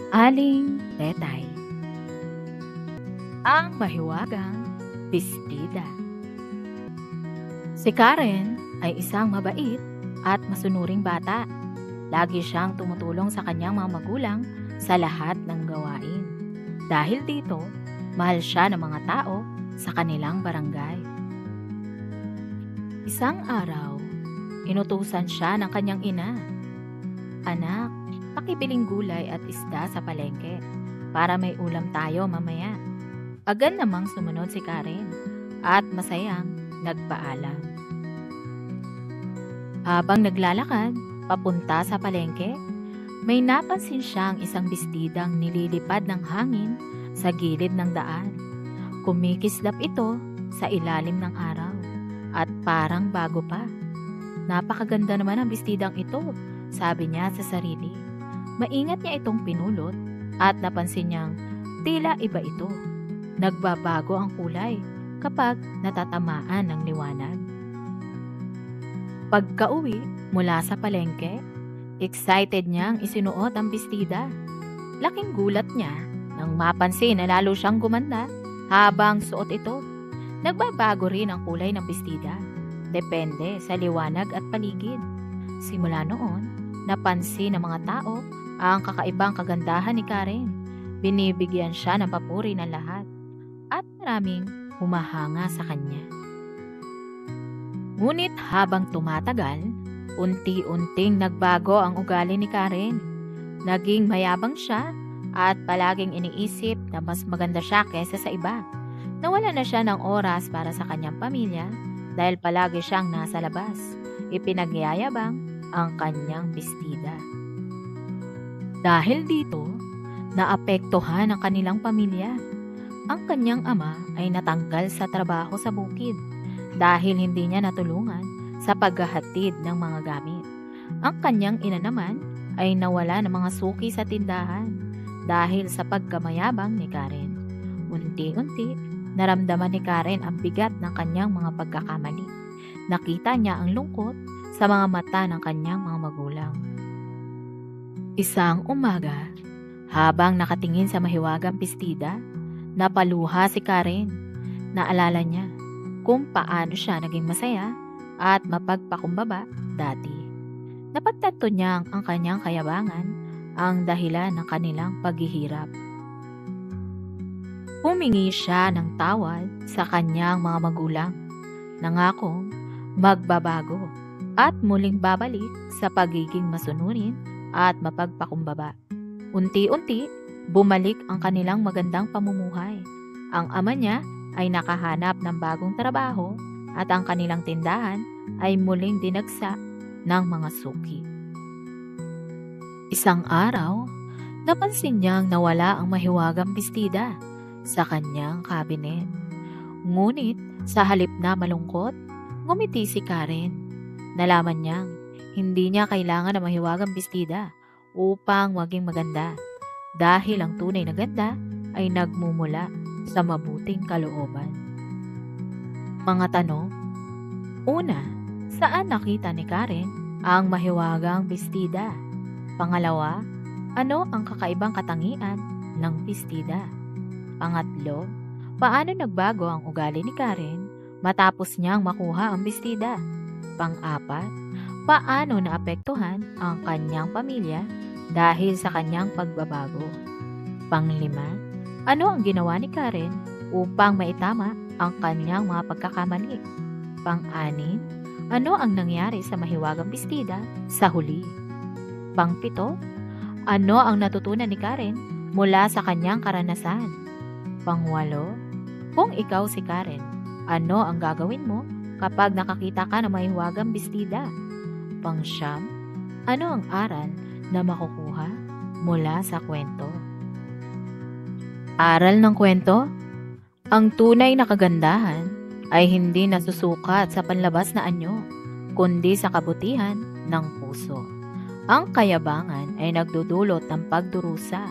Aling Tetay, ang mahiwagang bestida. Si Karen ay isang mabait at masunuring bata. Lagi siyang tumutulong sa kanyang mga magulang sa lahat ng gawain. Dahil dito, mahal siya ng mga tao sa kanilang barangay. Isang araw, inutusan siya ng kanyang ina. Anak, pakibiling gulay at isda sa palengke para may ulam tayo mamaya. Agad namang sumunod si Karen at masayang nagpaalam. Habang naglalakad papunta sa palengke, may napansin siyang isang bestidang nililipad ng hangin sa gilid ng daan. Kumikislap ito sa ilalim ng araw at parang bago pa. Napakaganda naman ang bestidang ito, sabi niya sa sarili. Maingat niya itong pinulot at napansin niyang tila iba ito. Nagbabago ang kulay kapag natatamaan ng liwanag. Pagka-uwi mula sa palengke, excited niyang isinuot ang bestida. Laking gulat niya nang mapansin na lalo siyang gumanda habang suot ito. Nagbabago rin ang kulay ng bestida, depende sa liwanag at paligid. Simula noon, napansin ng mga tao ang kakaibang kagandahan ni Karen. Binibigyan siya ng papuri ng lahat at maraming humahanga sa kanya. Ngunit habang tumatagal, unti-unting nagbago ang ugali ni Karen. Naging mayabang siya at palaging iniisip na mas maganda siya kaysa sa iba. Nawala na siya ng oras para sa kanyang pamilya dahil palagi siyang nasa labas. Ipinagyayabang ang kanyang bestida. Dahil dito, naapektuhan ang kanilang pamilya. Ang kanyang ama ay natanggal sa trabaho sa bukid dahil hindi niya natulungan sa paghahatid ng mga gamit. Ang kanyang ina naman ay nawala ng mga suki sa tindahan dahil sa pagkamayabang ni Karen. Unti-unti, naramdaman ni Karen ang bigat ng kanyang mga pagkakamali. Nakita niya ang lungkot sa mga mata ng kanyang mga magulang. Isang umaga, habang nakatingin sa mahiwagang bestida, napaluha si Karen. Naalala niya kung paano siya naging masaya at mapagpakumbaba dati. Napagtanto niyang ang kanyang kayabangan ang dahilan ng kanilang paghihirap. Humingi siya ng tawad sa kanyang mga magulang. Nangakong magbabago at muling babalik sa pagiging masunurin at mapagpakumbaba. Unti-unti, bumalik ang kanilang magandang pamumuhay. Ang ama niya ay nakahanap ng bagong trabaho at ang kanilang tindahan ay muling dinagsa ng mga suki. Isang araw, napansin niyang nawala ang mahiwagang bestida sa kanyang kabinet. Ngunit sa halip na malungkot, ngumiti si Karen. Nalaman niyang hindi niya kailangan ng mahiwagang bestida upang maging maganda dahil ang tunay na ganda ay nagmumula sa mabuting kalooban. Mga tanong. Una, saan nakita ni Karen ang mahiwagang bestida? Pangalawa, ano ang kakaibang katangian ng bestida? Pangatlo, paano nagbago ang ugali ni Karen matapos niyang makuha ang bestida? Pang-apat, paano naapektuhan ang kanyang pamilya dahil sa kanyang pagbabago? Panglima, ano ang ginawa ni Karen upang maitama ang kanyang mga pagkakamali? Pang-anim, ano ang nangyari sa mahiwagang bestida sa huli? Pang-pito, ano ang natutunan ni Karen mula sa kanyang karanasan? Pang-walo, kung ikaw si Karen, ano ang gagawin mo kapag nakakita ka ng mahiwagang bestida? Pang-siyam, ano ang aral na makukuha mula sa kwento? Aral ng kwento? Ang tunay na kagandahan ay hindi nasusukat sa panlabas na anyo, kundi sa kabutihan ng puso. Ang kayabangan ay nagdudulot ng pagdurusa,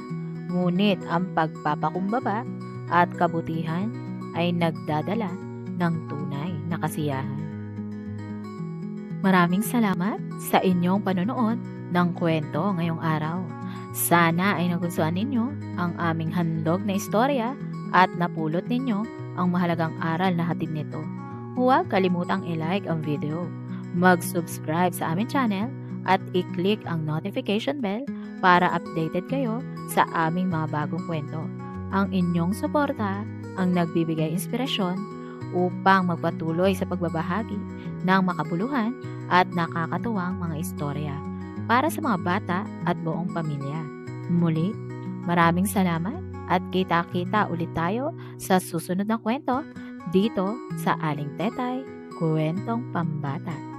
ngunit ang pagpapakumbaba at kabutihan ay nagdadala ng tunay na kasiyahan. Maraming salamat sa inyong panonood ng kwento ngayong araw. Sana ay nagustuhan ninyo ang aming handog na istorya at napulot ninyo ang mahalagang aral na hatid nito. Huwag kalimutang i-like ang video, mag-subscribe sa aming channel at i-click ang notification bell para updated kayo sa aming mga bagong kwento. Ang inyong suporta ang nagbibigay inspirasyon upang magpatuloy sa pagbabahagi ng makabuluhan at nakakatuwang mga istorya para sa mga bata at buong pamilya. Muli, maraming salamat at kita-kita ulit tayo sa susunod na kwento dito sa Aling Tetay, Kwentong Pambata.